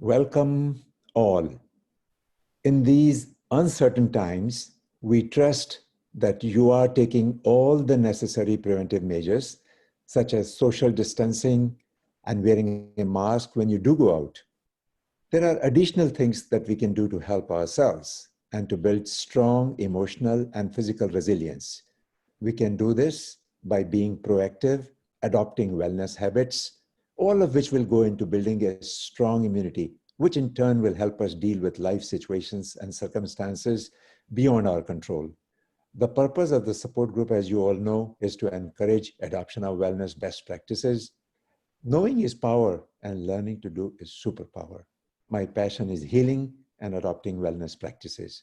Welcome all. In these uncertain times, we trust that you are taking all the necessary preventive measures, such as social distancing and wearing a mask when you do go out. There are additional things that we can do to help ourselves and to build strong emotional and physical resilience. We can do this by being proactive, adopting wellness habits, all of which will go into building a strong immunity, which in turn will help us deal with life situations and circumstances beyond our control. The purpose of the support group, as you all know, is to encourage adoption of wellness best practices. Knowing is power and learning to do is superpower. My passion is healing and adopting wellness practices.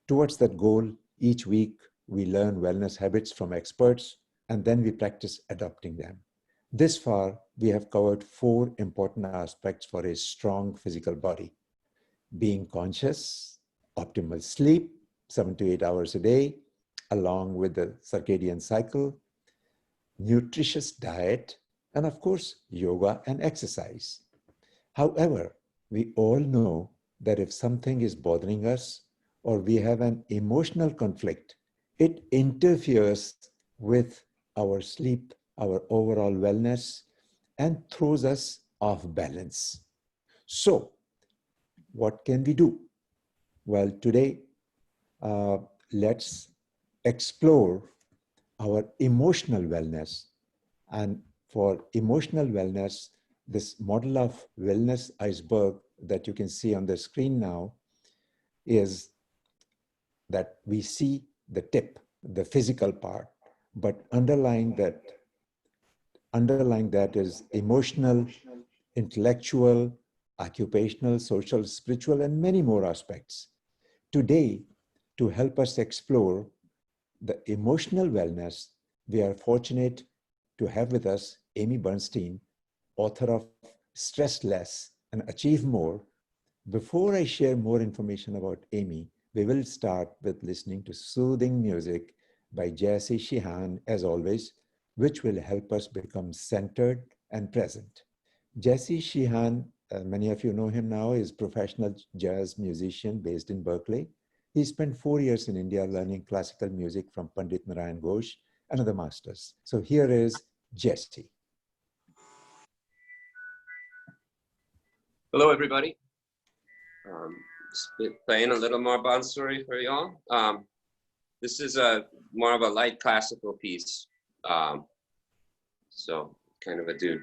Towards that goal, each week we learn wellness habits from experts and then we practice adopting them. This far, we have covered 4 important aspects for a strong physical body: being conscious, optimal sleep, 7 to 8 hours a day, along with the circadian cycle, nutritious diet, and of course, yoga and exercise. However, we all know that if something is bothering us or we have an emotional conflict, it interferes with our sleep, our overall wellness, and throws us off balance. So, what can we do? Well, today, uh, let's explore our emotional wellness. And for emotional wellness, this model of wellness iceberg that you can see on the screen now is that we see the tip, the physical part, but underlying that is emotional, intellectual, occupational, social, spiritual, and many more aspects. Today, to help us explore the emotional wellness, we are fortunate to have with us Amy Bernstein, author of Stress Less and Achieve More. Before I share more information about Amy, we will start with listening to soothing music by Jesse Sheehan, as always, which will help us become centered and present. Jesse Sheehan, many of you know him now, is a professional jazz musician based in Berkeley. He spent 4 years in India learning classical music from Pandit Narayan Ghosh and other masters. So here is Jesse. Hello, everybody. Playing a little more Bansuri for y'all. This is more of a light classical piece. So kind of a dude.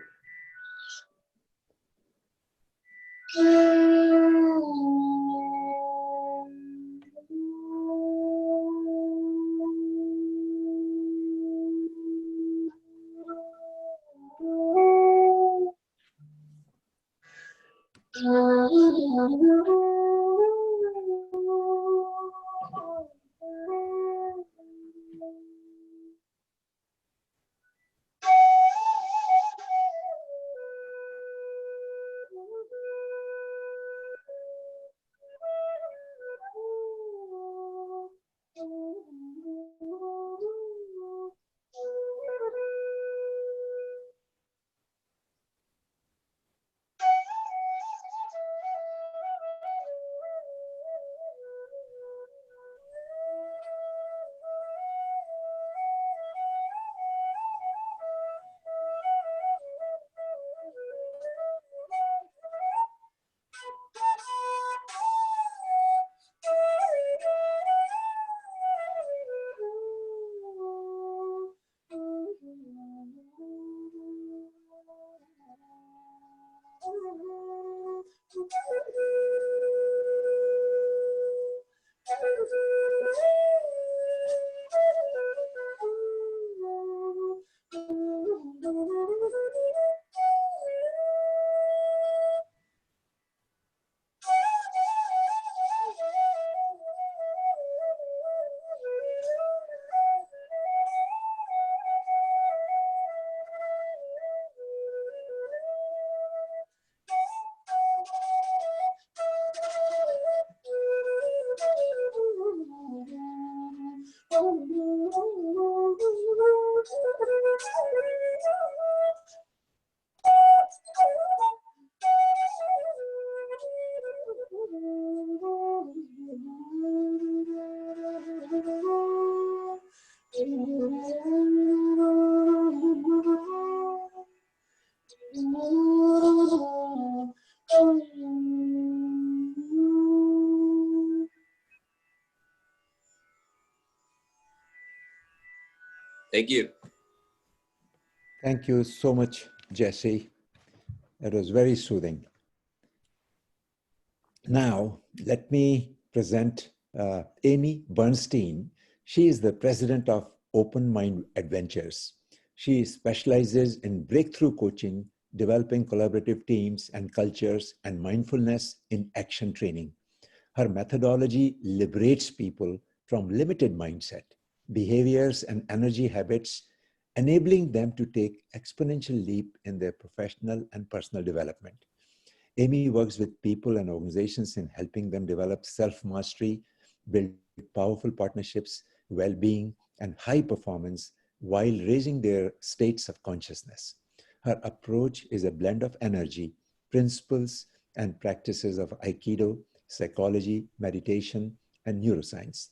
Thank you. Thank you so much, Jesse. That was very soothing. Now, let me present Amy Bernstein. She is the president of Open Mind Adventures. She specializes in breakthrough coaching, developing collaborative teams and cultures, and mindfulness in action training. Her methodology liberates people from limited mindset, behaviors, and energy habits, enabling them to take exponential leap in their professional and personal development. Amy works with people and organizations in helping them develop self-mastery, build powerful partnerships, well-being, and high performance while raising their states of consciousness. Her approach is a blend of energy, principles, and practices of Aikido, psychology, meditation, and neuroscience.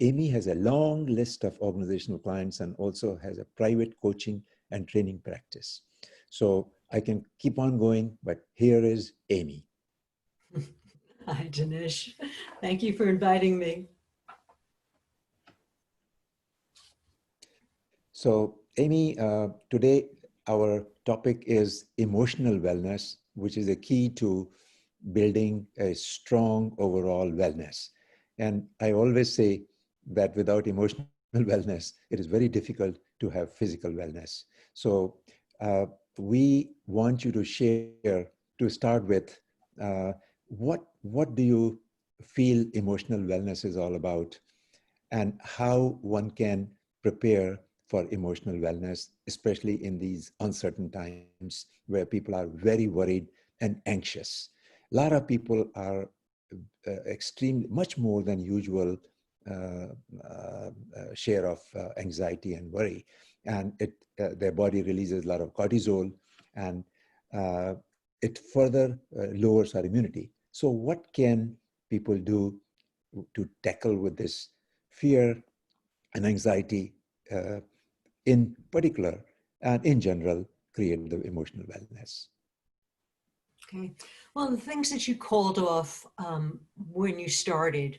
Amy has a long list of organizational clients and also has a private coaching and training practice. So I can keep on going, but here is Amy. Hi, Dinesh. Thank you for inviting me. So Amy, today our topic is emotional wellness, which is a key to building a strong overall wellness. And I always say that without emotional wellness, it is very difficult to have physical wellness. So we want you to share, to start with, what do you feel emotional wellness is all about, and how one can prepare for emotional wellness, especially in these uncertain times where people are very worried and anxious. A lot of people are much more than usual share of anxiety and worry, and their body releases a lot of cortisol, and it further lowers our immunity. So what can people do to tackle with this fear and anxiety in particular, and in general, create the emotional wellness? Okay. Well, the things that you called off when you started,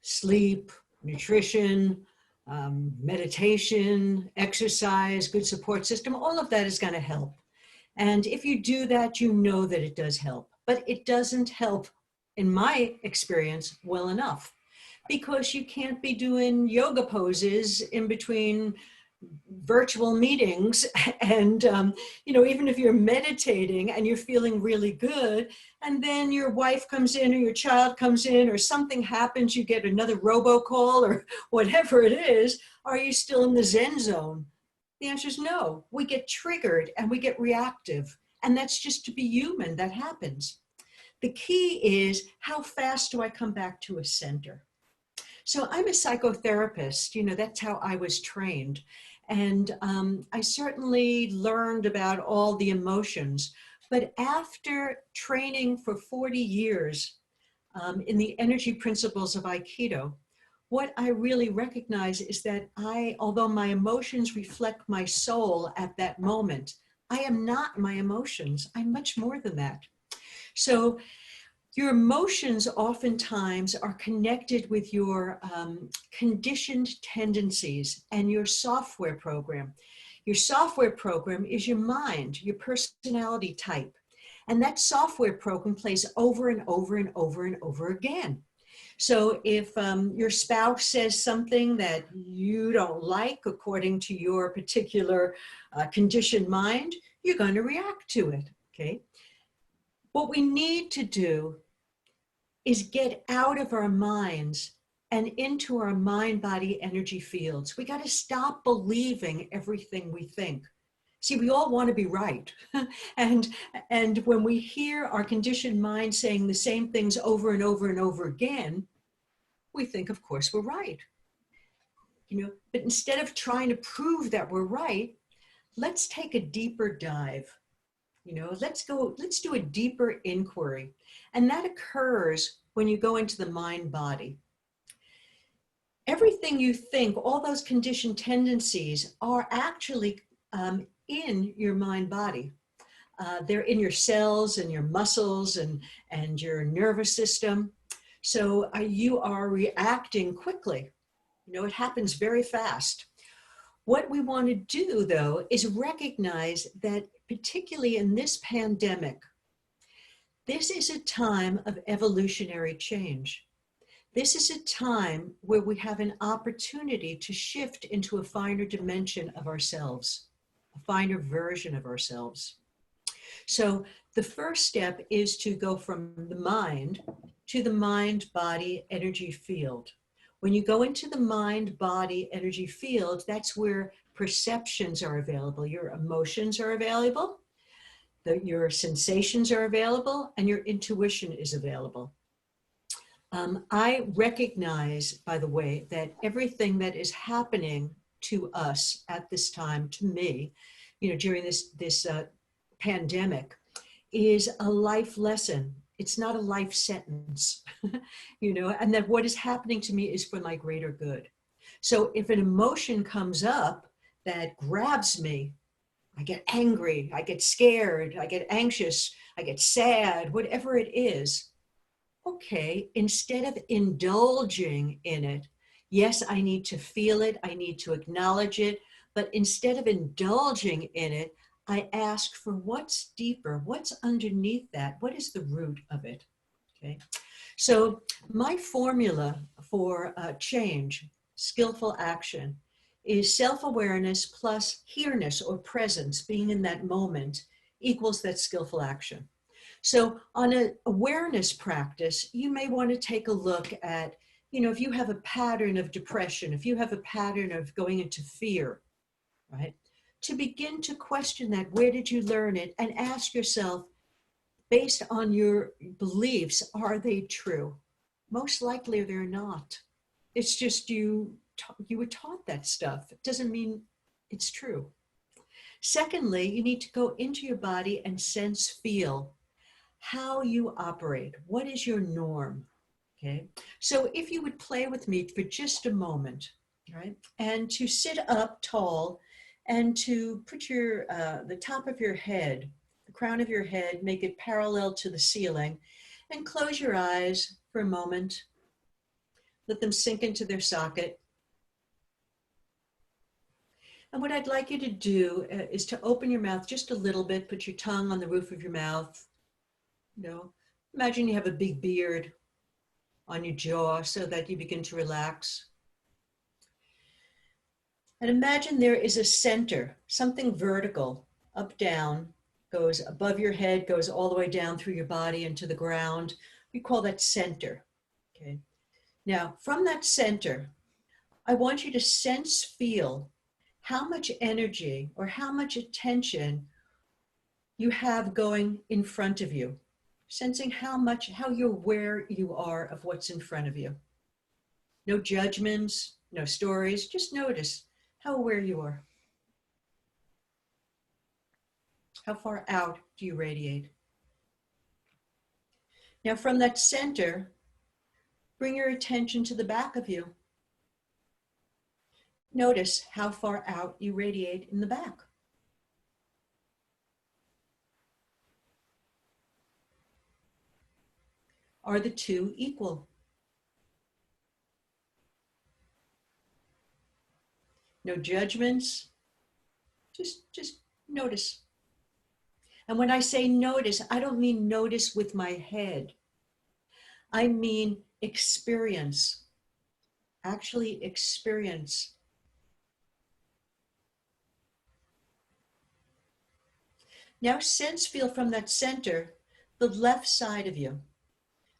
sleep, nutrition, meditation, exercise, good support system, all of that is going to help. And if you do that, you know that it does help. But it doesn't help, in my experience, well enough, because you can't be doing yoga poses in between virtual meetings. And, even if you're meditating and you're feeling really good, and then your wife comes in or your child comes in or something happens, you get another robocall or whatever it is, are you still in the Zen zone? The answer is no. We get triggered and we get reactive. And that's just to be human. That happens. The key is, how fast do I come back to a center? So I'm a psychotherapist. That's how I was trained. And I certainly learned about all the emotions. But after training for 40 years in the energy principles of Aikido, what I really recognize is that although my emotions reflect my soul at that moment, I am not my emotions. I'm much more than that. So your emotions oftentimes are connected with your conditioned tendencies and your software program. Your software program is your mind, your personality type. And that software program plays over and over and over and over again. So if your spouse says something that you don't like according to your particular conditioned mind, you're going to react to it, okay? What we need to do is get out of our minds and into our mind-body energy fields. We got to stop believing everything we think. See, we all want to be right. and when we hear our conditioned mind saying the same things over and over and over again, we think, of course, we're right. But instead of trying to prove that we're right, let's take a deeper dive. Let's do a deeper inquiry. And that occurs when you go into the mind body. everything you think, all those conditioned tendencies are actually in your mind body. They're in your cells and your muscles and your nervous system. So you are reacting quickly. You know, it happens very fast. What we want to do, though, is recognize that, particularly in this pandemic, this is a time of evolutionary change. This is a time where we have an opportunity to shift into a finer dimension of ourselves, a finer version of ourselves. So the first step is to go from the mind to the mind-body energy field. When you go into the mind-body energy field, that's where perceptions are available, your emotions are available, your sensations are available, and your intuition is available. I recognize, by the way, that everything that is happening to us at this time, to me, you know, during this pandemic, is a life lesson. It's not a life sentence, you know, and that what is happening to me is for my greater good. So if an emotion comes up that grabs me, I get angry, I get scared, I get anxious, I get sad, whatever it is, okay, instead of indulging in it, yes, I need to feel it, I need to acknowledge it, but instead of indulging in it, I ask for what's deeper, what's underneath that, what is the root of it, okay? So my formula for change, skillful action, is self-awareness plus here-ness or presence, being in that moment, equals that skillful action. So on an awareness practice, you may want to take a look at, you know, if you have a pattern of depression, if you have a pattern of going into fear, right? To begin to question that, where did you learn it? And ask yourself, based on your beliefs, are they true? Most likely they're not. It's just you were taught that stuff. It doesn't mean it's true. Secondly, you need to go into your body and sense, feel how you operate. What is your norm? Okay. So if you would play with me for just a moment, right? And to sit up tall and to put your, the top of your head, the crown of your head, make it parallel to the ceiling, and close your eyes for a moment. Let them sink into their socket. And what I'd like you to do is to open your mouth just a little bit, put your tongue on the roof of your mouth. You know, imagine you have a big beard on your jaw so that you begin to relax. And imagine there is a center, something vertical, up, down, goes above your head, goes all the way down through your body into the ground. We call that center, okay? Now, from that center, I want you to sense, feel how much energy or how much attention you have going in front of you. Sensing how you're aware you are of what's in front of you. No judgments, no stories, just notice how aware you are. How far out do you radiate? Now from that center, bring your attention to the back of you. Notice how far out you radiate in the back. Are the two equal? No judgments, just notice. And when I say notice, I don't mean notice with my head. I mean experience, actually experience. Now sense, feel from that center, the left side of you.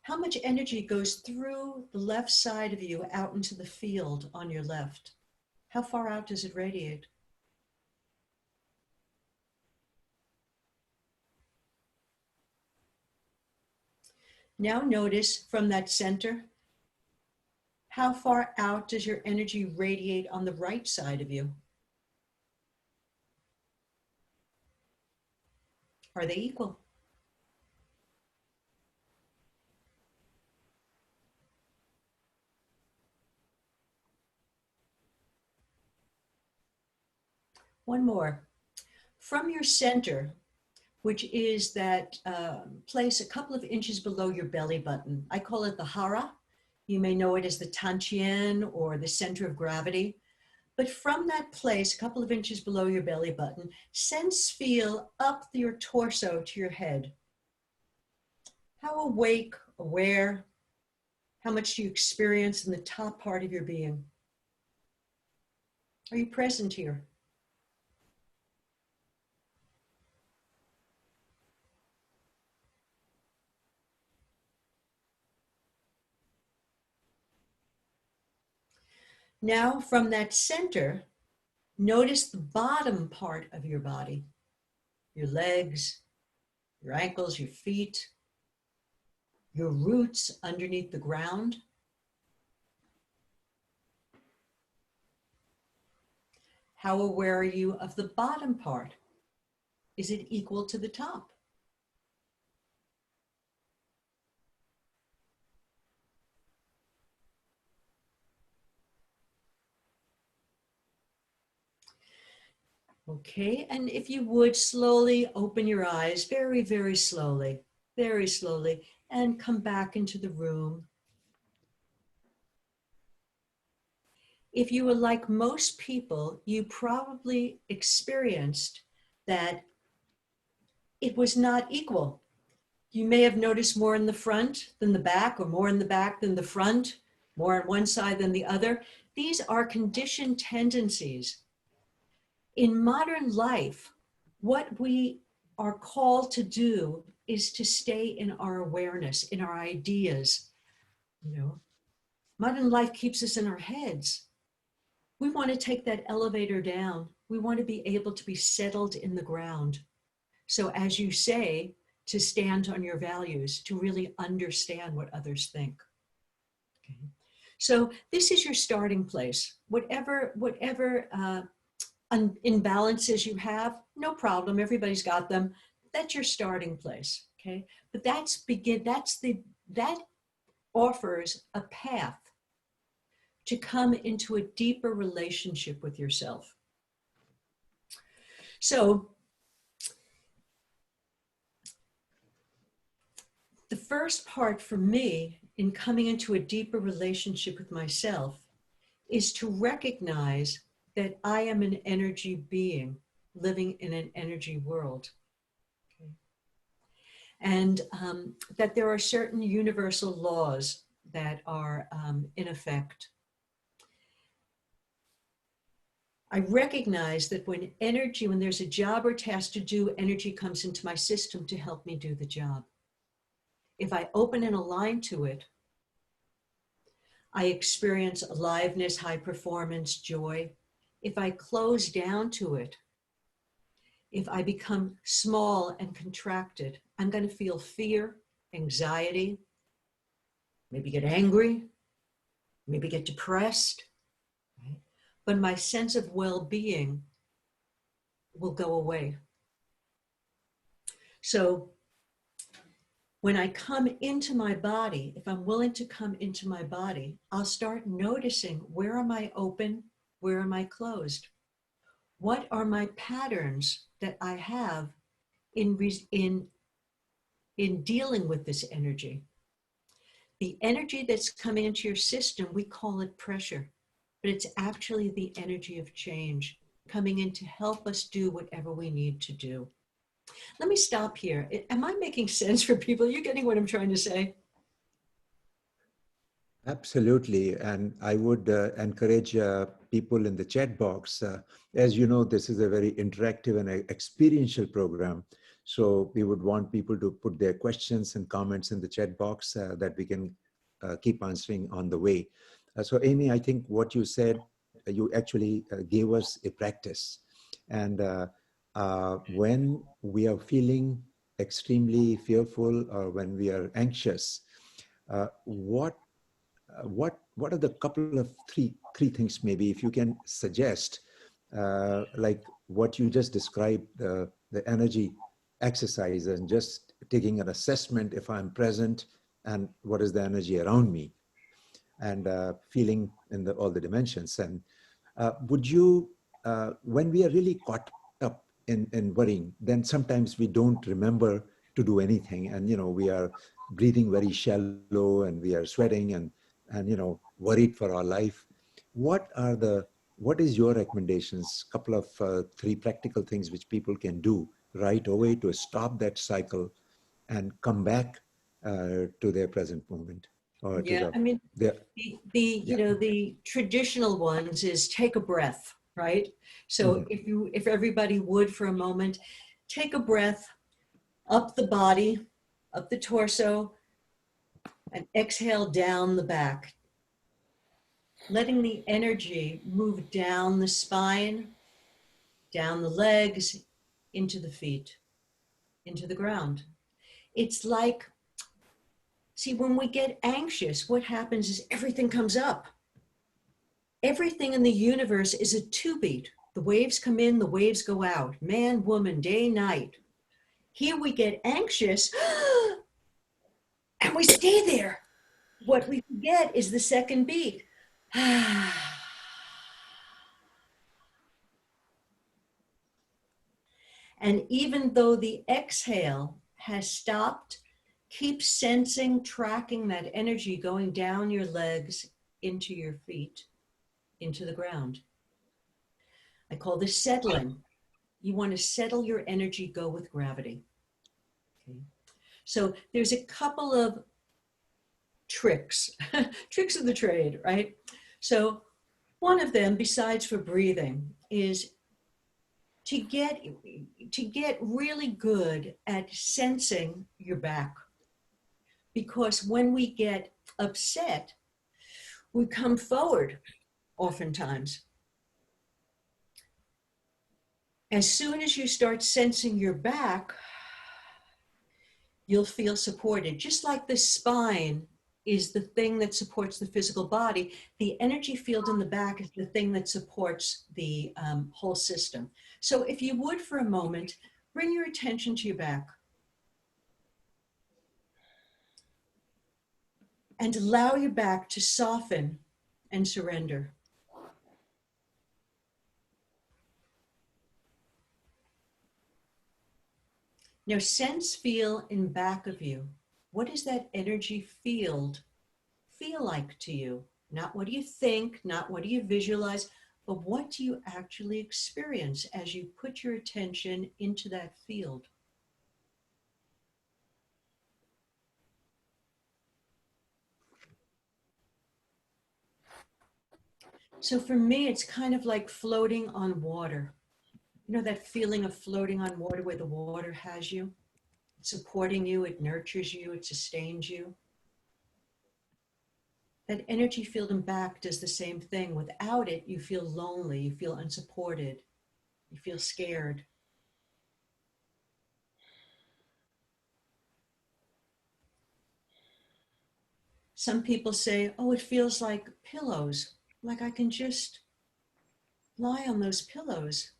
How much energy goes through the left side of you out into the field on your left? How far out does it radiate? Now notice from that center, how far out does your energy radiate on the right side of you? Are they equal? One more. From your center, which is that place a couple of inches below your belly button. I call it the hara. You may know it as the Tantian or the center of gravity. But from that place, a couple of inches below your belly button, sense feel up your torso to your head. How awake, aware, how much do you experience in the top part of your being? Are you present here? Now, from that center, notice the bottom part of your body, your legs, your ankles, your feet, your roots underneath the ground. How aware are you of the bottom part? Is it equal to the top? Okay, and if you would slowly open your eyes, very, very slowly, and come back into the room. If you were like most people, you probably experienced that it was not equal. You may have noticed more in the front than the back, or more in the back than the front, more on one side than the other. These are conditioned tendencies. In modern life, what we are called to do is to stay in our awareness, in our ideas. You know, modern life keeps us in our heads. We want to take that elevator down. We want to be able to be settled in the ground. So as you say, to stand on your values, to really understand what others think. Okay. So this is your starting place. Whatever imbalances you have, no problem. Everybody's got them. That's your starting place. Okay. But that offers a path to come into a deeper relationship with yourself. So the first part for me in coming into a deeper relationship with myself is to recognize that I am an energy being living in an energy world. Okay. And that there are certain universal laws that are in effect. I recognize that when there's a job or task to do, energy comes into my system to help me do the job. If I open and align to it, I experience aliveness, high performance, joy. If I close down to it, if I become small and contracted, I'm going to feel fear, anxiety, maybe get angry, maybe get depressed. Right? But my sense of well-being will go away. So when I come into my body, if I'm willing to come into my body, I'll start noticing, where am I open? Where am I closed? What are my patterns that I have in dealing with this energy? The energy that's coming into your system, we call it pressure, but it's actually the energy of change coming in to help us do whatever we need to do. Let me stop here. Am I making sense for people? Are you getting what I'm trying to say? Absolutely. And I would encourage people in the chat box. As you know, this is a very interactive and experiential program. So we would want people to put their questions and comments in the chat box that we can keep answering on the way. So Amy, I think what you said, you actually gave us a practice. And when we are feeling extremely fearful or when we are anxious, what are the couple of three things maybe if you can suggest, like what you just described, the energy exercise and just taking an assessment if I'm present and what is the energy around me, and feeling in all the dimensions. And would you when we are really caught up in worrying, then sometimes we don't remember to do anything. And, we are breathing very shallow and we are sweating and worried for our life. What is your recommendations? Couple of 3 practical things which people can do right away to stop that cycle and come back to their present moment or to Yeah, I mean, their, the the traditional ones is take a breath, right? So if everybody would for a moment, take a breath up the body, up the torso, and exhale down the back, letting the energy move down the spine, down the legs, into the feet, into the ground. It's like, see, when we get anxious, what happens is everything comes up. Everything in the universe is a 2-beat. The waves come in, the waves go out. Man, woman, day, night. Here we get anxious and we stay there. What we forget is the second beat. And even though the exhale has stopped, keep sensing, tracking that energy going down your legs, into your feet, into the ground. I call this settling. You want to settle your energy, go with gravity. Okay. So there's a couple of tricks, tricks of the trade, right? So one of them, besides for breathing, is to get really good at sensing your back. Because when we get upset, we come forward oftentimes. As soon as you start sensing your back, you'll feel supported. Just like the spine is the thing that supports the physical body, the energy field in the back is the thing that supports the whole system. So if you would, for a moment, bring your attention to your back and allow your back to soften and surrender. Now sense, feel in back of you. What does that energy field feel like to you? Not what do you think, not what do you visualize, but what do you actually experience as you put your attention into that field? So for me, it's kind of like floating on water. You know that feeling of floating on water where the water has you? It's supporting you, it nurtures you, it sustains you. That energy field in back does the same thing. Without it, you feel lonely, you feel unsupported, you feel scared. Some people say, oh, it feels like pillows, like I can just lie on those pillows.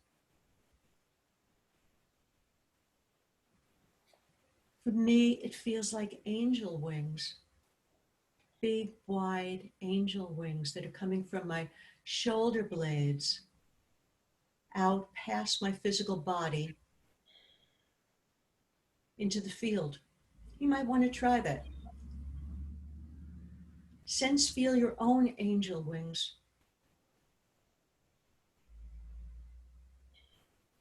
For me, it feels like angel wings, big, wide angel wings that are coming from my shoulder blades out past my physical body into the field. You might want to try that. Sense, feel your own angel wings.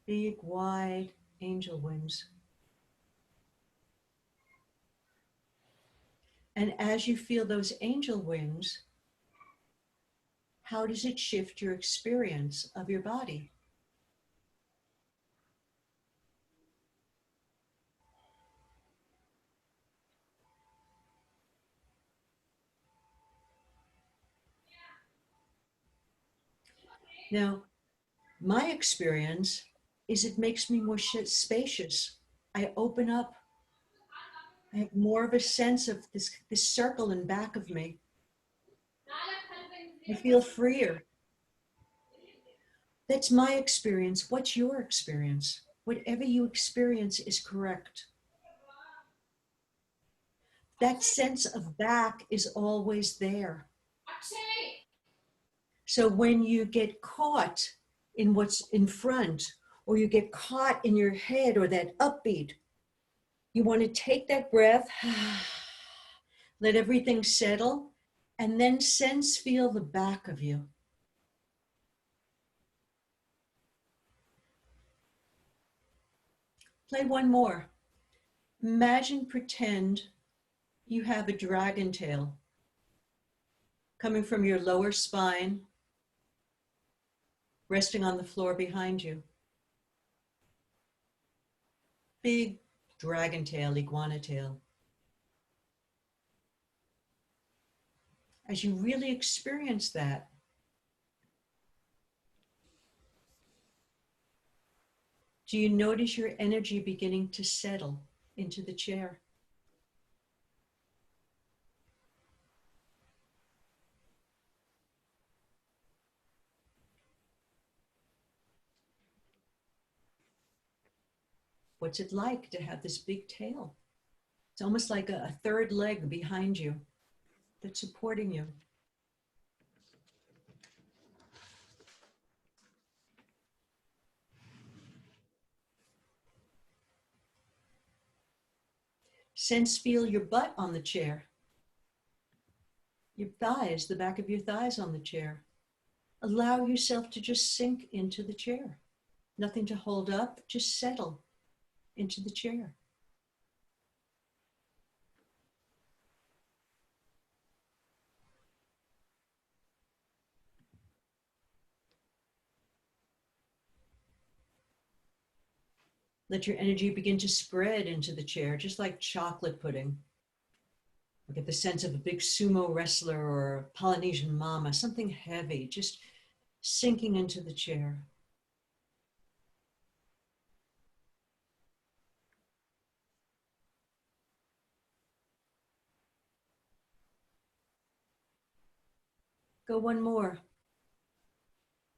Big, wide angel wings. And as you feel those angel wings, how does it shift your experience of your body? Now, my experience is it makes me more spacious. I open up. I have more of a sense of this circle in back of me. I feel freer. That's my experience. What's your experience? Whatever you experience is correct. That sense of back is always there. So when you get caught in what's in front, or you get caught in your head or that upbeat, you want to take that breath, let everything settle, and then sense, feel the back of you. Play one more. Imagine, pretend you have a dragon tail coming from your lower spine, resting on the floor behind you. Big dragon tail, iguana tail. As you really experience that, do you notice your energy beginning to settle into the chair? What's it like to have this big tail? It's almost like a third leg behind you that's supporting you. Sense, feel your butt on the chair. Your thighs, the back of your thighs on the chair. Allow yourself to just sink into the chair. Nothing to hold up, just settle into the chair. Let your energy begin to spread into the chair, just like chocolate pudding. Get the sense of a big sumo wrestler or a Polynesian mama, something heavy, just sinking into the chair. Go one more.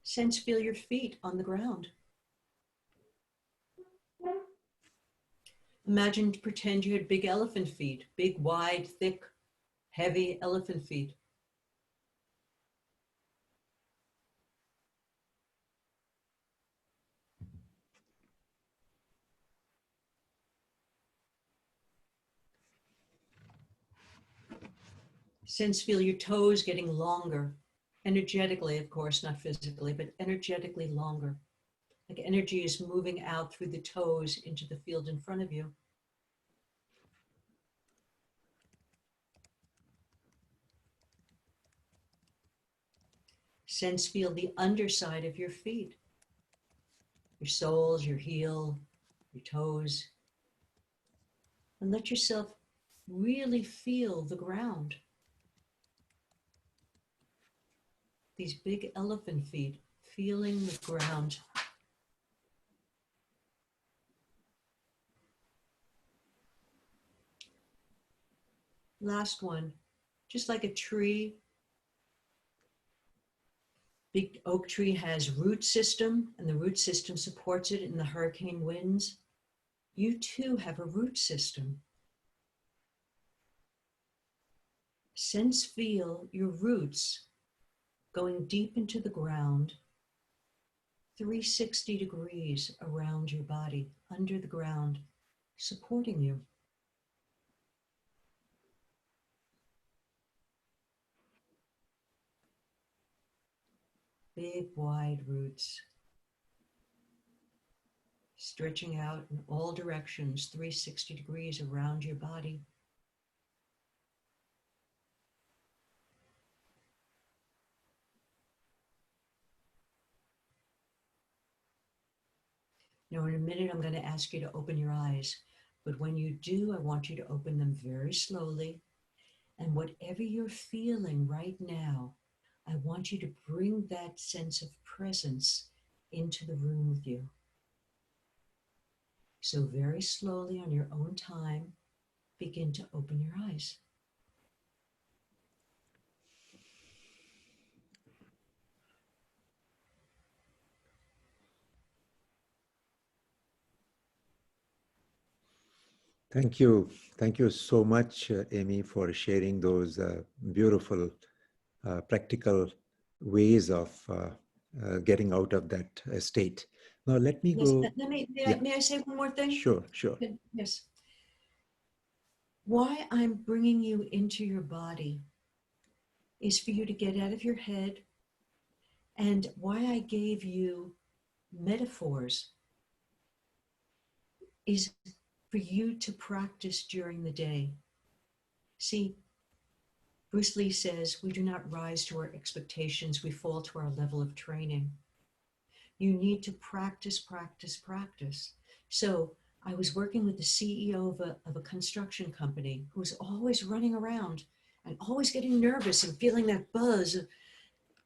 Sense, feel your feet on the ground. Imagine, pretend you had big elephant feet, big, wide, thick, heavy elephant feet. Sense, feel your toes getting longer, energetically, of course, not physically, but energetically longer. Like energy is moving out through the toes into the field in front of you. Sense, feel the underside of your feet. Your soles, your heel, your toes. And let yourself really feel the ground. These big elephant feet, feeling the ground. Last one, just like a tree. Big oak tree has root system, and the root system supports it in the hurricane winds. You too have a root system. Sense, feel your roots going deep into the ground, 360 degrees around your body, under the ground, supporting you. Big, wide roots, stretching out in all directions, 360 degrees around your body. Now, in a minute, I'm going to ask you to open your eyes. But when you do, I want you to open them very slowly. And whatever you're feeling right now, I want you to bring that sense of presence into the room with you. So very slowly, on your own time, begin to open your eyes. Thank you. Thank you so much, Amy, for sharing those beautiful, practical ways of getting out of that state. Now, let me Yes, go. Yeah, may I say one more thing? sure, sure. Yes. Why I'm bringing you into your body is for you to get out of your head, and why I gave you metaphors is for you to practice during the day. See, Bruce Lee says, we do not rise to our expectations, we fall to our level of training. You need to practice, practice, practice. So I was working with the CEO of a construction company who was always running around and always getting nervous and feeling that buzz.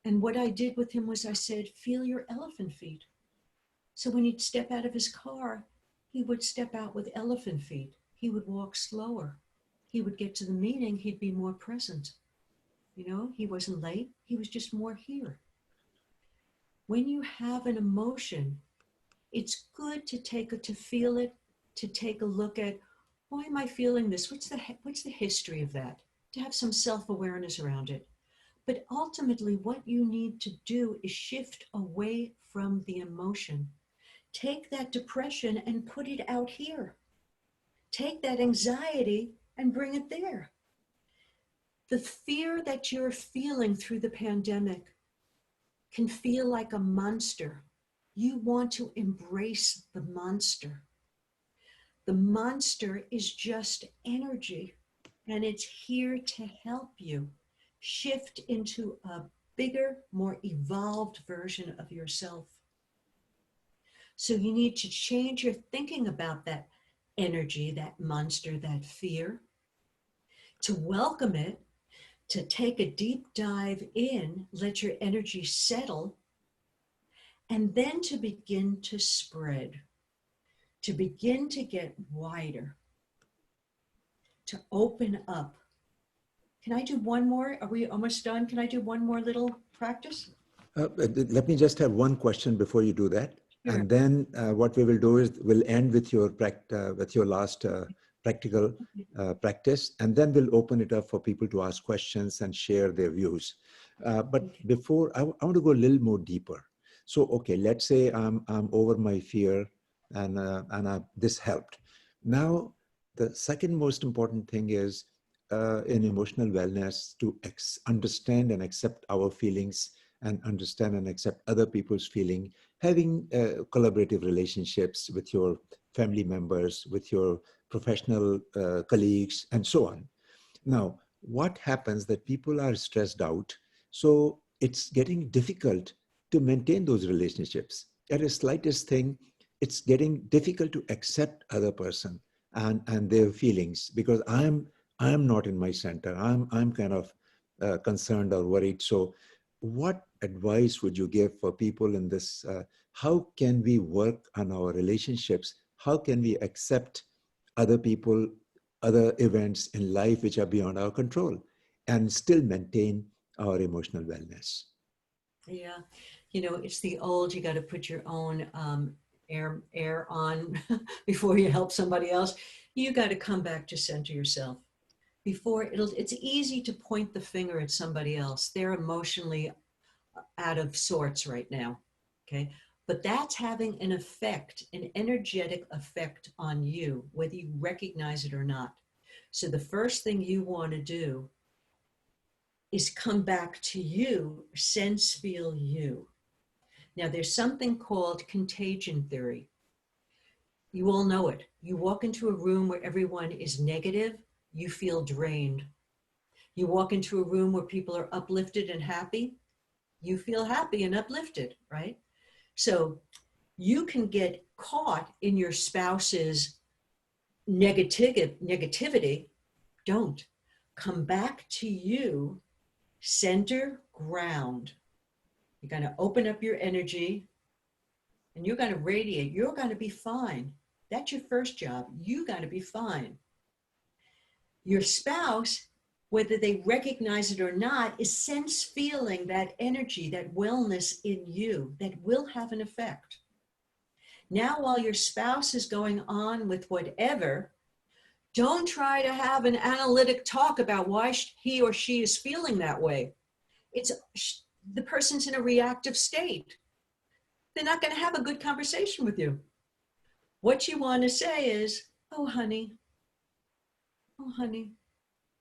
And what I did with him was I said, feel your elephant feet. So when he'd step out of his car, he would step out with elephant feet. He would walk slower. He would get to the meeting, he'd be more present. You know, he wasn't late, he was just more here. When you have an emotion, it's good to feel it, to take a look at, why am I feeling this? What's the history of that? To have some self-awareness around it. But ultimately, what you need to do is shift away from the emotion. Take that depression and put it out here. Take that anxiety and bring it there. The fear that you're feeling through the pandemic can feel like a monster. You want to embrace the monster. The monster is just energy, and it's here to help you shift into a bigger, more evolved version of yourself. So you need to change your thinking about that energy, that monster, that fear, to welcome it, to take a deep dive in, let your energy settle, and then to begin to spread, to begin to get wider, to open up. Can I do one more? Are we almost done? Can I do one more little practice? Let me just have one question before you do that. Sure. And then what we will do is we'll end with your last practical practice, and then we'll open it up for people to ask questions and share their views. But before, I want to go a little more deeper. So, okay, let's say I'm over my fear, and this helped. Now, the second most important thing is in emotional wellness to understand and accept our feelings, and understand and accept other people's feeling, having collaborative relationships with your family members, with your professional colleagues, and so on. Now, what happens that people are stressed out, so it's getting difficult to maintain those relationships. At the slightest thing, it's getting difficult to accept other person and their feelings, because I'm not in my center. I'm kind of concerned or worried. So what advice would you give for people in this? How can we work on our relationships? How can we accept other people, other events in life which are beyond our control, and still maintain our emotional wellness? Yeah, you know, it's the old, you got to put your own air on before you help somebody else. You got to come back to center yourself. It's easy to point the finger at somebody else. They're emotionally out of sorts right now, okay? But that's having an effect, an energetic effect on you, whether you recognize it or not. So the first thing you want to do is come back to you, sense, feel you. Now there's something called contagion theory. You all know it. You walk into a room where everyone is negative, you feel drained. You walk into a room where people are uplifted and happy, you feel happy and uplifted, right? So you can get caught in your spouse's negativity. Don't. Come back to you, center, ground. You're going to open up your energy and you're going to radiate. You're going to be fine. That's your first job. You got to be fine. Your spouse, whether they recognize it or not, is sense feeling that energy, that wellness in you that will have an effect. Now, while your spouse is going on with whatever, don't try to have an analytic talk about why he or she is feeling that way. the person's in a reactive state, they're not going to have a good conversation with you. What you want to say is, oh, honey,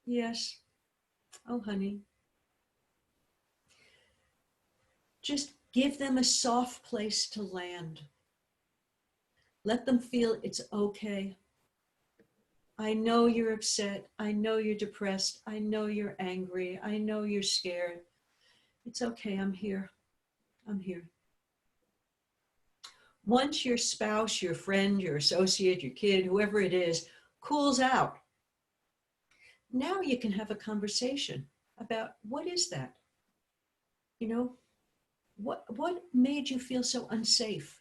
yes, oh, honey. Just give them a soft place to land. Let them feel it's okay. I know you're upset. I know you're depressed. I know you're angry. I know you're scared. It's okay. I'm here. I'm here. Once your spouse, your friend, your associate, your kid, whoever it is, cools out, now you can have a conversation about what is that? You know, what made you feel so unsafe?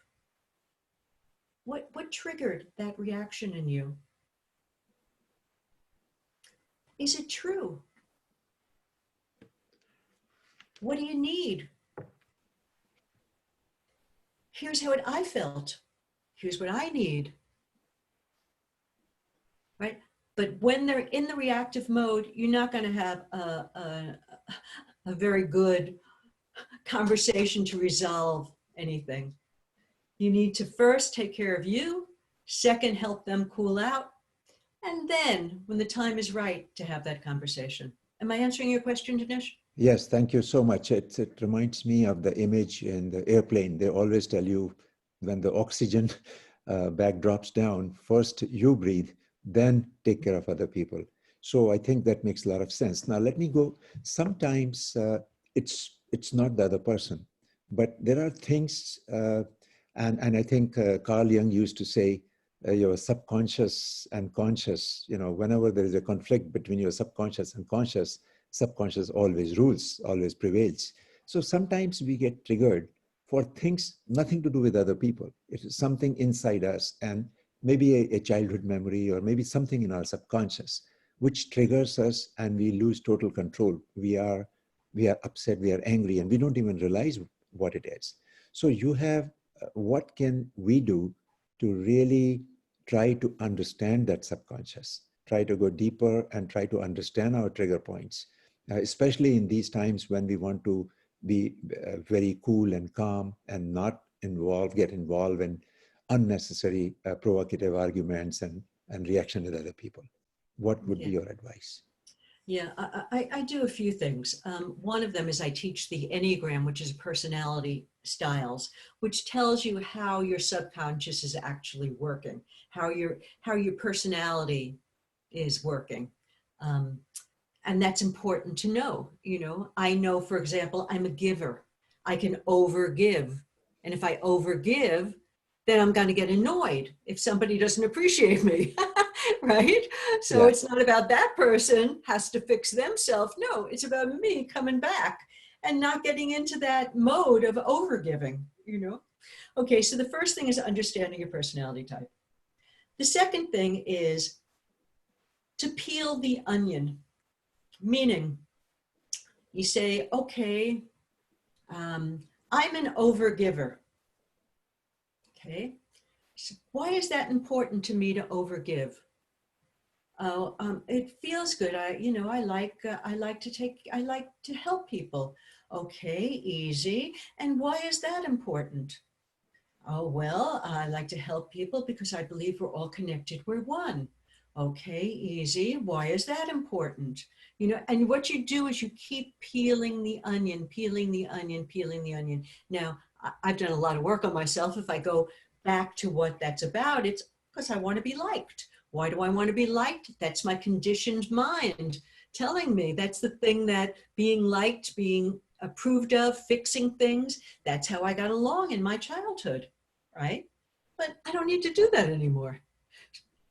What triggered that reaction in you? Is it true? What do you need? Here's how I felt. Here's what I need. Right? But when they're in the reactive mode, you're not going to have a very good conversation to resolve anything. You need to first take care of you, second, help them cool out, and then when the time is right to have that conversation. Am I answering your question, Dinesh? Yes, thank you so much. It reminds me of the image in the airplane. They always tell you when the oxygen bag drops down, first you breathe, then take care of other people. So I think that makes a lot of sense. Now let me go. Sometimes it's not the other person, but there are things, and I think Carl Jung used to say, your subconscious and conscious, whenever there is a conflict between your subconscious and conscious, subconscious always rules, always prevails. So sometimes we get triggered for things nothing to do with other people. It is something inside us, and maybe a childhood memory, or maybe something in our subconscious, which triggers us and we lose total control. We are upset, we are angry, and we don't even realize what it is. So you have, what can we do to really try to understand that subconscious, try to go deeper and try to understand our trigger points, especially in these times when we want to be very cool and calm and not get involved in unnecessary provocative arguments and reaction with other people. What would be your advice? Yeah, I do a few things. One of them is I teach the Enneagram, which is personality styles, which tells you how your subconscious is actually working, how your personality is working. And that's important to know. I know, for example, I'm a giver. I can overgive. And if I overgive, then I'm going to get annoyed if somebody doesn't appreciate me. Right? So It's not about that person has to fix themselves. No, it's about me coming back and not getting into that mode of overgiving, Okay, so the first thing is understanding your personality type. The second thing is to peel the onion, meaning you say, okay, I'm an overgiver. Okay, so why is that important to me to overgive? Oh, it feels good. I like to help people. Okay, easy. And why is that important? Oh, well, I like to help people because I believe we're all connected. We're one. Okay, easy. Why is that important? And what you do is you keep peeling the onion, peeling the onion, peeling the onion. Now, I've done a lot of work on myself. If I go back to what that's about, it's because I want to be liked. Why do I want to be liked? That's my conditioned mind telling me that's the thing, that being liked, being approved of, fixing things, that's how I got along in my childhood, right? But I don't need to do that anymore.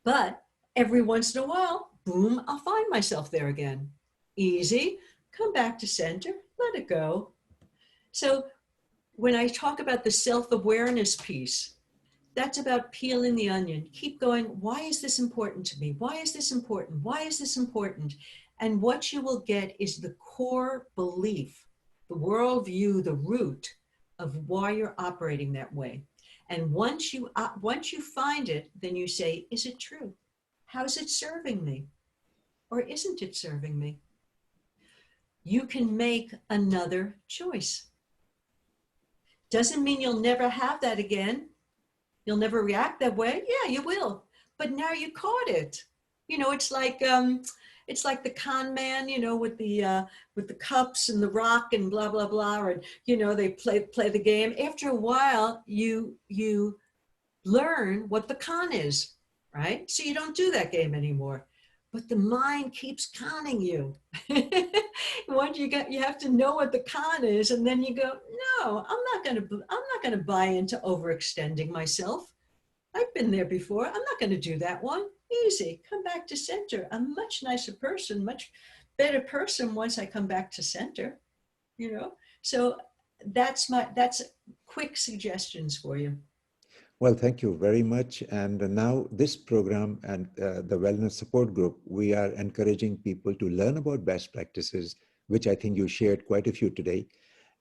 But every once in a while, boom, I'll find myself there again. Easy, come back to center, let it go. So when I talk about the self-awareness piece, that's about peeling the onion. Keep going. Why is this important to me? Why is this important? Why is this important? And what you will get is the core belief, the worldview, the root of why you're operating that way. And once you find it, then you say, is it true? How is it serving me? Or isn't it serving me? you can make another choice. Doesn't mean you'll never have that again. You'll never react that way. Yeah, you will. But now you caught it. It's like the con man, with the cups and the rock and blah blah blah, and they play the game. After a while, you learn what the con is, right? So you don't do that game anymore. But the mind keeps conning you. Once you have to know what the con is, and then you go, no, I'm not gonna buy into overextending myself. I've been there before. I'm not going to do that one. Easy. Come back to center. I'm a much nicer person, much better person once I come back to center. So that's quick suggestions for you. Well, thank you very much. And now this program and the Wellness Support Group, we are encouraging people to learn about best practices, which I think you shared quite a few today,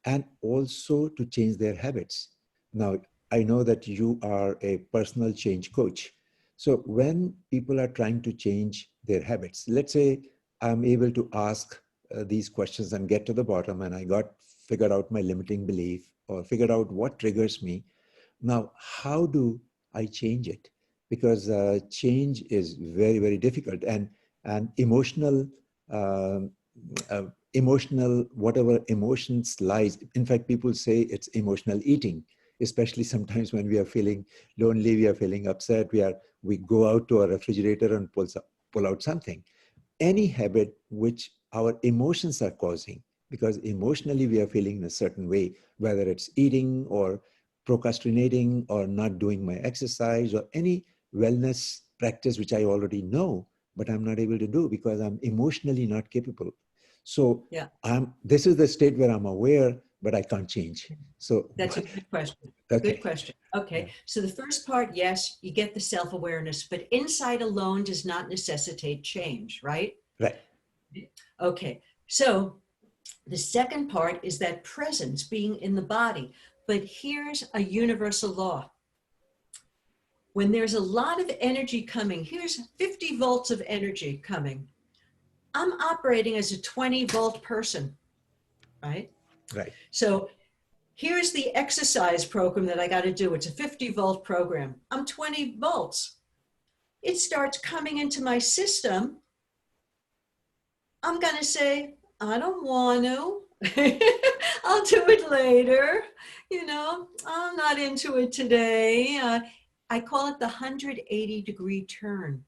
and also to change their habits. Now, I know that you are a personal change coach. So when people are trying to change their habits, let's say I'm able to ask these questions and get to the bottom, and I figured out my limiting belief or figured out what triggers me. Now, how do I change it? Because change is very, very difficult, and emotional, whatever emotions lies. In fact, people say it's emotional eating, especially sometimes when we are feeling lonely, we are feeling upset, we go out to our refrigerator and pull out something. Any habit which our emotions are causing, because emotionally we are feeling in a certain way, whether it's eating or procrastinating or not doing my exercise or any wellness practice which I already know, but I'm not able to do because I'm emotionally not capable. So yeah, this is the state where I'm aware, but I can't change. So that's a good question. Okay. Good question. Okay. Yeah. So the first part, yes, you get the self-awareness, but insight alone does not necessitate change, right? Right. Okay. So the second part is that presence, being in the body. But here's a universal law. When there's a lot of energy coming, here's 50 volts of energy coming. I'm operating as a 20-volt person, right? Right. So here's the exercise program that I got to do. It's a 50-volt program. I'm 20 volts. It starts coming into my system. I'm going to say, I don't want to. I'll do it later. I'm not into it today. I call it the 180-degree turn.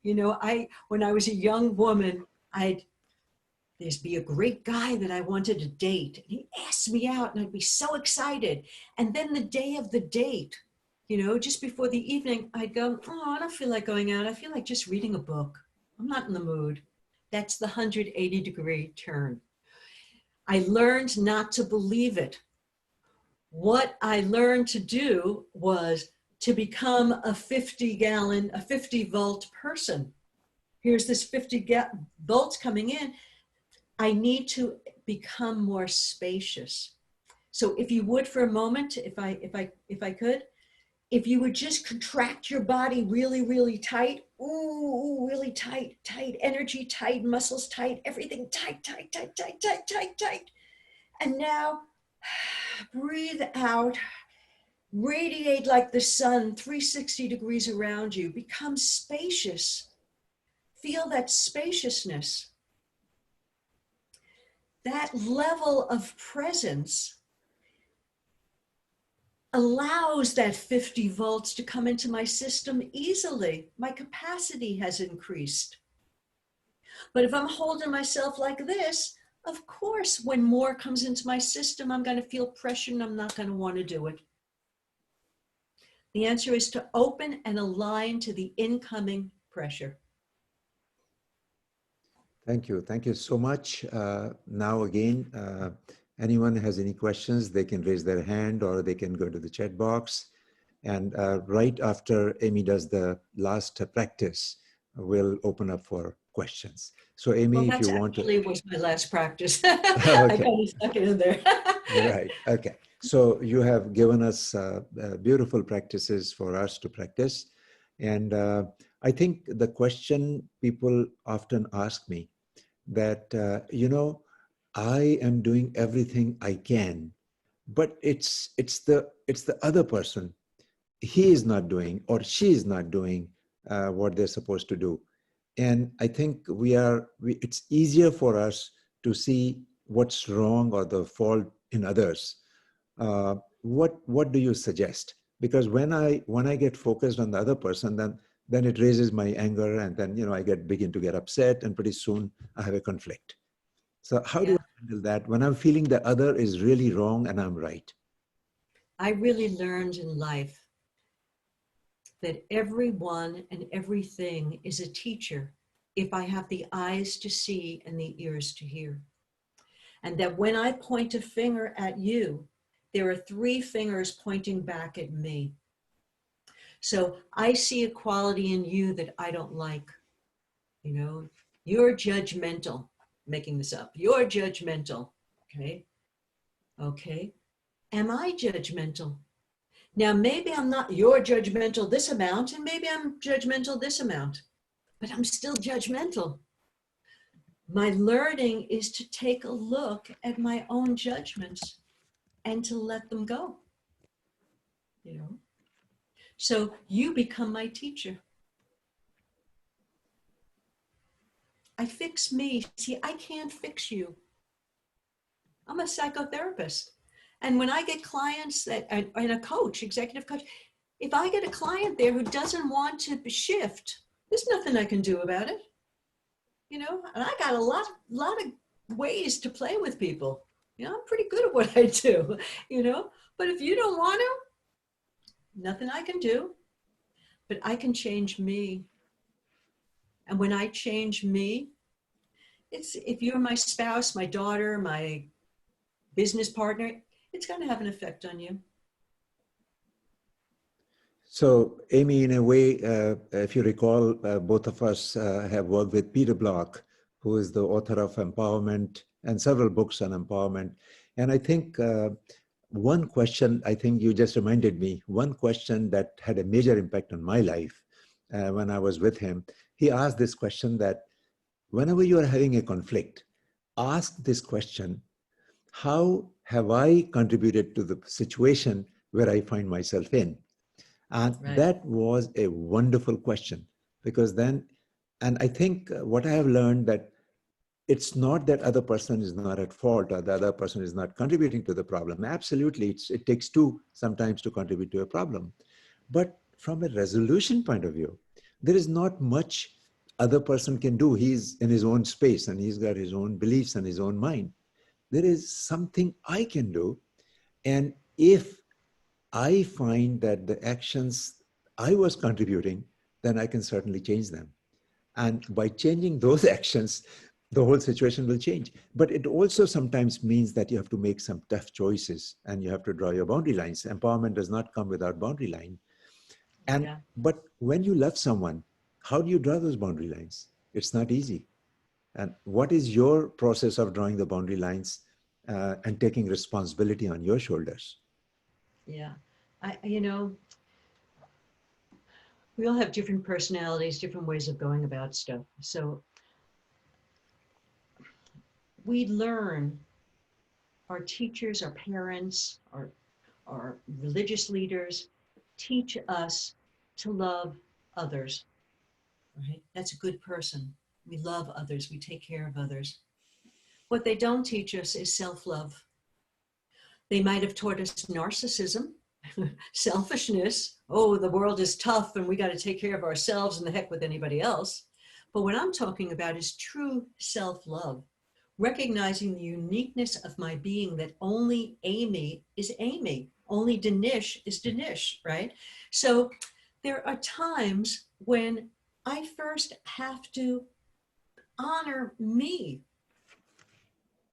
When I was a young woman, there'd be a great guy that I wanted to date. And he asked me out and I'd be so excited. And then the day of the date, just before the evening, I'd go, oh, I don't feel like going out. I feel like just reading a book. I'm not in the mood. That's the 180-degree turn. I learned not to believe it. What I learned to do was to become a 50-volt person. Here's this 50 volts coming in. I need to become more spacious. So if you would for a moment, if I could, if you would just contract your body really, really tight, ooh, really tight, energy tight, muscles tight, everything tight. And now breathe out, radiate like the sun, 360 degrees around you, become spacious. Feel that spaciousness. That level of presence allows that 50 volts to come into my system easily. My capacity has increased. But if I'm holding myself like this, of course, when more comes into my system, I'm going to feel pressure and I'm not going to want to do it. The answer is to open and align to the incoming pressure. Thank you. Thank you so much. Now again, anyone has any questions, they can raise their hand or they can go to the chat box. And right after Amy does the last practice, we'll open up for questions. So Amy, if you want to. That actually was my last practice. I kind of stuck it in there. Right. Okay. So you have given us beautiful practices for us to practice. And I think the question people often ask me that, I am doing everything I can, but it's the other person. He is not doing or she is not doing what they're supposed to do. And I think it's easier for us to see what's wrong or the fault in others. What do you suggest? Because when I get focused on the other person, then it raises my anger, and then I begin to get upset, and pretty soon I have a conflict. So how do Yeah. I handle that when I'm feeling the other is really wrong and I'm right? I really learned in life that everyone and everything is a teacher if I have the eyes to see and the ears to hear. And that when I point a finger at you, there are three fingers pointing back at me. So I see a quality in you that I don't like. You're judgmental, making this up. You're judgmental. Okay. Okay. Am I judgmental? Now, maybe I'm not, you're judgmental this amount, and maybe I'm judgmental this amount, but I'm still judgmental. My learning is to take a look at my own judgments and to let them go, you know. So you become my teacher. I fix me. See, I can't fix you. I'm a psychotherapist. And when I get clients and a coach, executive coach, if I get a client there who doesn't want to shift, there's nothing I can do about it. And I got a lot of ways to play with people. I'm pretty good at what I do, but if you don't want to, nothing I can do, but I can change me. And when I change me, it's, if you're my spouse, my daughter, my business partner, it's going to have an effect on you. So, Amy, in a way, if you recall, both of us have worked with Peter Block, who is the author of Empowerment and several books on empowerment. And I think one question, I think you just reminded me, one question that had a major impact on my life when I was with him, he asked this question that whenever you are having a conflict, ask this question: how have I contributed to the situation where I find myself in? And Right. that was a wonderful question, because then, and I think what I have learned, that it's not that other person is not at fault or the other person is not contributing to the problem. Absolutely, it takes two sometimes to contribute to a problem. But from a resolution point of view, there is not much other person can do. He's in his own space and he's got his own beliefs and his own mind. There is something I can do. And if I find that the actions I was contributing, then I can certainly change them. And by changing those actions, the whole situation will change. But it also sometimes means that you have to make some tough choices and you have to draw your boundary lines. Empowerment does not come without boundary line. But when you love someone, how do you draw those boundary lines? It's not easy. And what is your process of drawing the boundary lines and taking responsibility on your shoulders? Yeah. We all have different personalities, different ways of going about stuff. So we learn, our teachers, our parents, our religious leaders teach us to love others, right? That's a good person. We love others. We take care of others. What they don't teach us is self-love. They might have taught us narcissism, selfishness. Oh, the world is tough and we got to take care of ourselves and the heck with anybody else. But what I'm talking about is true self-love, recognizing the uniqueness of my being, that only Amy is Amy, only Dinesh is Dinesh, right? So there are times when I first have to honor me.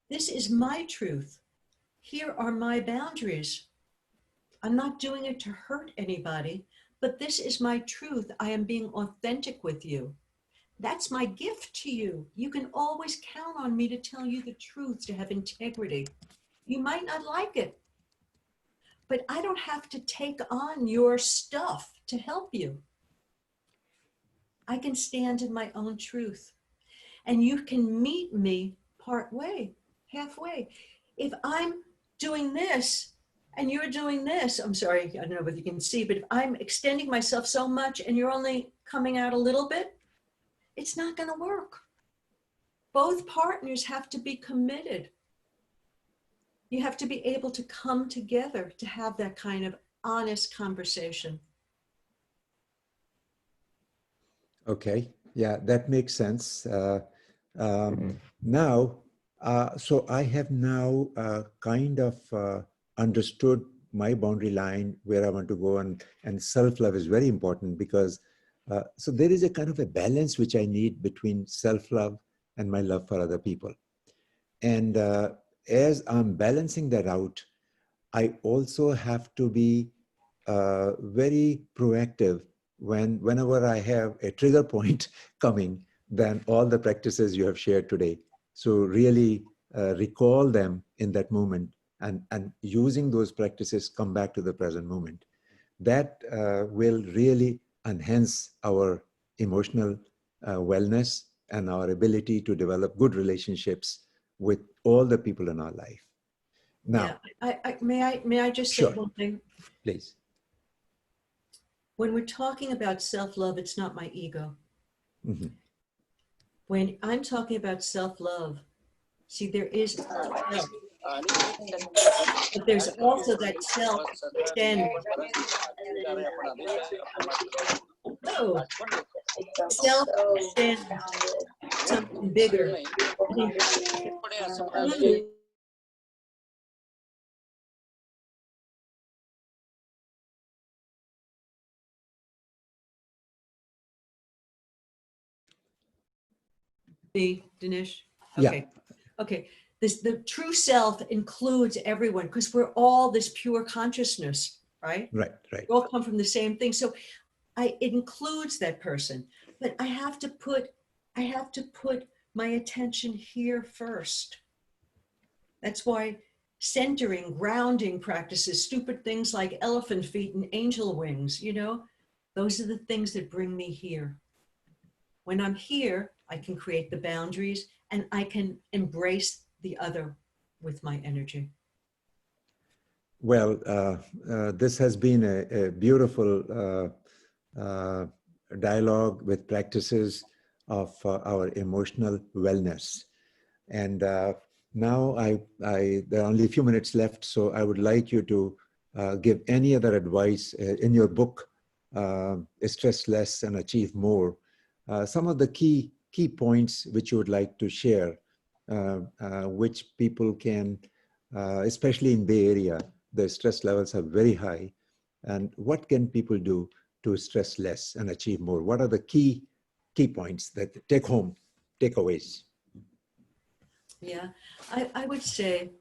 This is my truth. Here are my boundaries. I'm not doing it to hurt anybody, but this is my truth. I am being authentic with you. That's my gift to you. You can always count on me to tell you the truth, to have integrity. You might not like it, but I don't have to take on your stuff to help you. I can stand in my own truth, and you can meet me part way. halfway. If I'm doing this and you're doing this, I'm sorry, I don't know whether you can see, but if I'm extending myself so much and you're only coming out a little bit, it's not going to work. Both partners have to be committed. You have to be able to come together to have that kind of honest conversation. Okay, yeah, that makes sense. Now, so I have now kind of understood my boundary line where I want to go, and self-love is very important because so there is a kind of a balance which I need between self-love and my love for other people. And as I'm balancing that out, I also have to be very proactive whenever I have a trigger point coming than all the practices you have shared today. So really recall them in that moment, and using those practices come back to the present moment. That will really enhance our emotional wellness and our ability to develop good relationships with all the people in our life. Now, yeah, may I just say sure, one thing? please. When we're talking about self-love, it's not my ego. Mm-hmm. When I'm talking about self-love, see, there is self, but there's also that self-extend. Oh, self-extend something bigger. Dinesh? Okay. Yeah. Okay. The true self includes everyone because we're all this pure consciousness, right? Right, right. We all come from the same thing. So it includes that person, but I have to put my attention here first. That's why centering, grounding practices, stupid things like elephant feet and angel wings, those are the things that bring me here. When I'm here, I can create the boundaries and I can embrace the other with my energy. Well, this has been a beautiful dialogue with practices of our emotional wellness. And now there are only a few minutes left, so I would like you to give any other advice in your book, Stress Less and Achieve More. Some of the key points which you would like to share, which people can, especially in Bay Area, the stress levels are very high. And what can people do to stress less and achieve more? What are the key points that takeaways? Yeah, I would say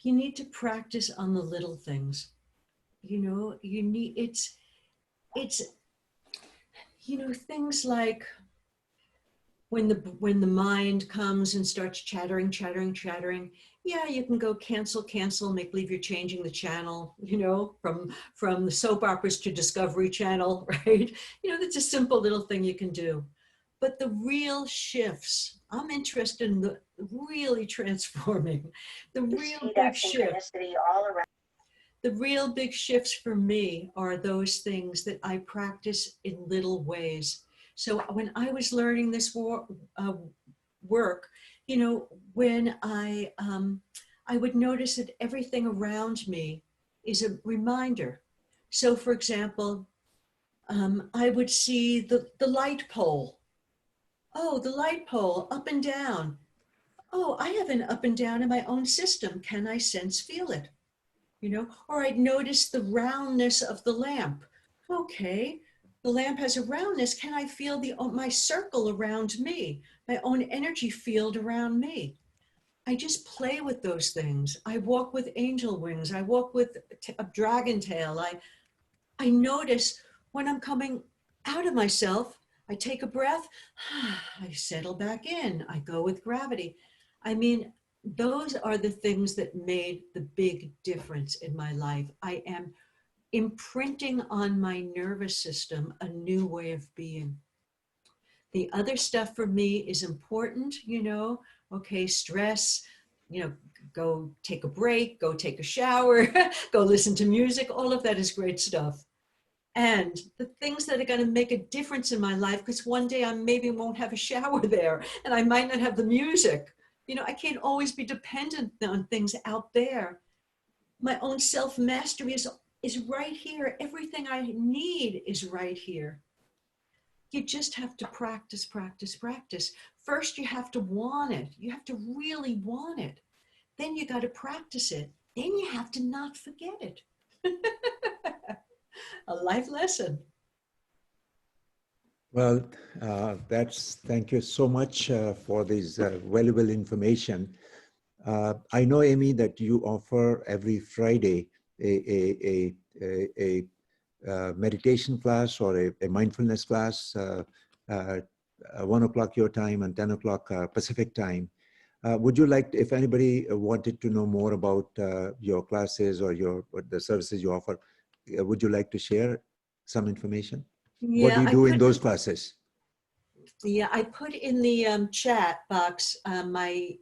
you need to practice on the little things. You need, it's, things like when the mind comes and starts chattering, yeah, you can go cancel, make believe you're changing the channel, from the soap operas to Discovery Channel, right? That's a simple little thing you can do. But the real shifts, I'm interested in the really transforming, the real big shifts. The real big shifts for me are those things that I practice in little ways. So when I was learning this work, when I would notice that everything around me is a reminder. So for example, I would see the light pole. Oh, the light pole, up and down. Oh, I have an up and down in my own system. Can I sense, feel it? Or I'd notice the roundness of the lamp. Okay, the lamp has a roundness. Can I feel my circle around me, my own energy field around me? I just play with those things. I walk with angel wings. I walk with a dragon tail. I notice when I'm coming out of myself, I take a breath, I settle back in, I go with gravity. I mean, those are the things that made the big difference in my life. I am imprinting on my nervous system a new way of being. The other stuff for me is important, Okay, stress, go take a break, go take a shower, go listen to music. All of that is great stuff. And the things that are going to make a difference in my life, because one day I maybe won't have a shower there and I might not have the music. I can't always be dependent on things out there. My own self-mastery is right here. Everything I need is right here. You just have to practice, practice, practice. First, you have to want it. You have to really want it. Then you got to practice it. Then you have to not forget it. A life lesson. Well, thank you so much for this valuable information. I know, Amy, that you offer every Friday a meditation class or a mindfulness class, 1 o'clock your time and 10 o'clock Pacific time. Would you like, if anybody wanted to know more about your classes or the services you offer, would you like to share some information? Yeah, What do you do in those classes? Yeah, I put in the chat box my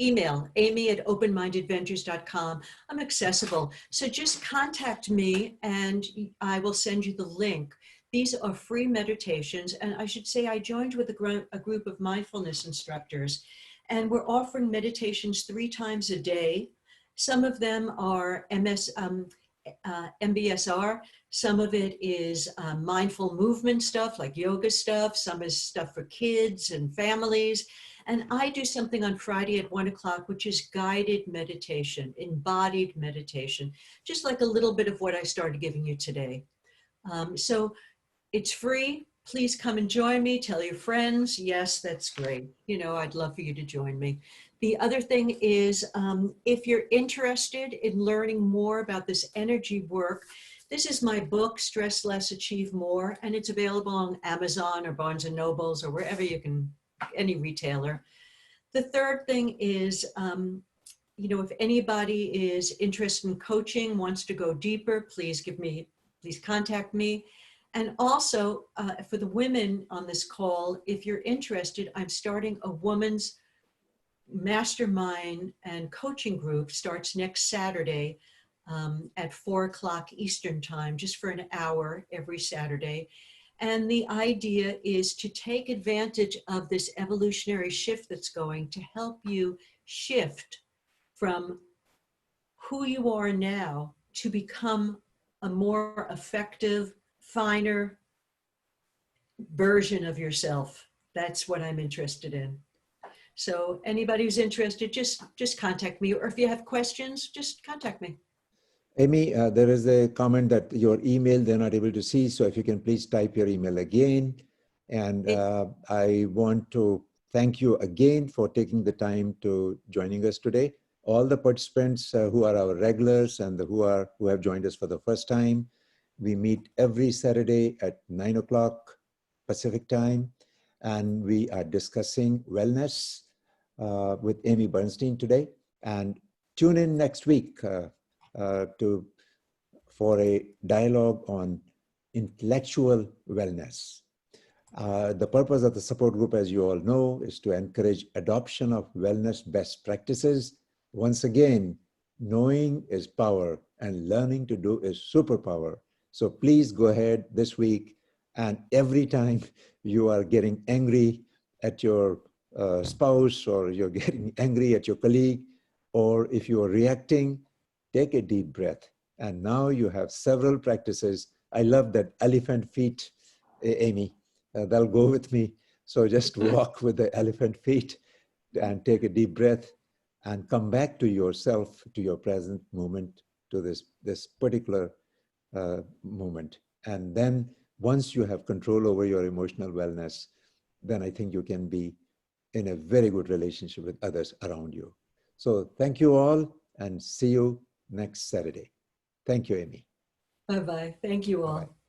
email, amy@openmindedventures.com. I'm accessible. So just contact me and I will send you the link. These are free meditations. And I should say I joined with a group of mindfulness instructors, and we're offering meditations 3 times a day. Some of them are MBSR. Some of it is mindful movement stuff like yoga stuff. Some is stuff for kids and families. And I do something on Friday at 1 o'clock, which is guided meditation, embodied meditation, just like a little bit of what I started giving you today. So it's free. Please come and join me. Tell your friends. Yes, that's great. I'd love for you to join me. The other thing is, if you're interested in learning more about this energy work, this is my book, Stress Less, Achieve More, and it's available on Amazon or Barnes & Nobles or wherever you can, any retailer. The third thing is, if anybody is interested in coaching, wants to go deeper, please contact me. And also for the women on this call, if you're interested, I'm starting a woman's mastermind and coaching group. Starts next Saturday at 4 o'clock Eastern time, just for an hour every Saturday. And the idea is to take advantage of this evolutionary shift that's going to help you shift from who you are now to become a more effective, finer version of yourself. That's what I'm interested in. So anybody who's interested, just contact me. Or if you have questions, just contact me. Amy, there is a comment that your email they're not able to see. So if you can please type your email again. And I want to thank you again for taking the time to joining us today. All the participants who are our regulars and who have joined us for the first time, we meet every Saturday at 9 o'clock Pacific time. And we are discussing wellness with Amy Bernstein today. And tune in next week for a dialogue on intellectual wellness. The purpose of the support group, as you all know, is to encourage adoption of wellness best practices. Once again, knowing is power and learning to do is superpower. So please go ahead this week, and every time you are getting angry at your spouse, or you're getting angry at your colleague, or if you are reacting, take a deep breath. And now you have several practices. I love that elephant feet, Amy. That'll go with me. So just walk with the elephant feet and take a deep breath and come back to yourself, to your present moment, to this particular moment. And then once you have control over your emotional wellness, then I think you can be in a very good relationship with others around you. So thank you all, and see you next Saturday. Thank you, Amy. Bye-bye. Thank you all. Bye-bye.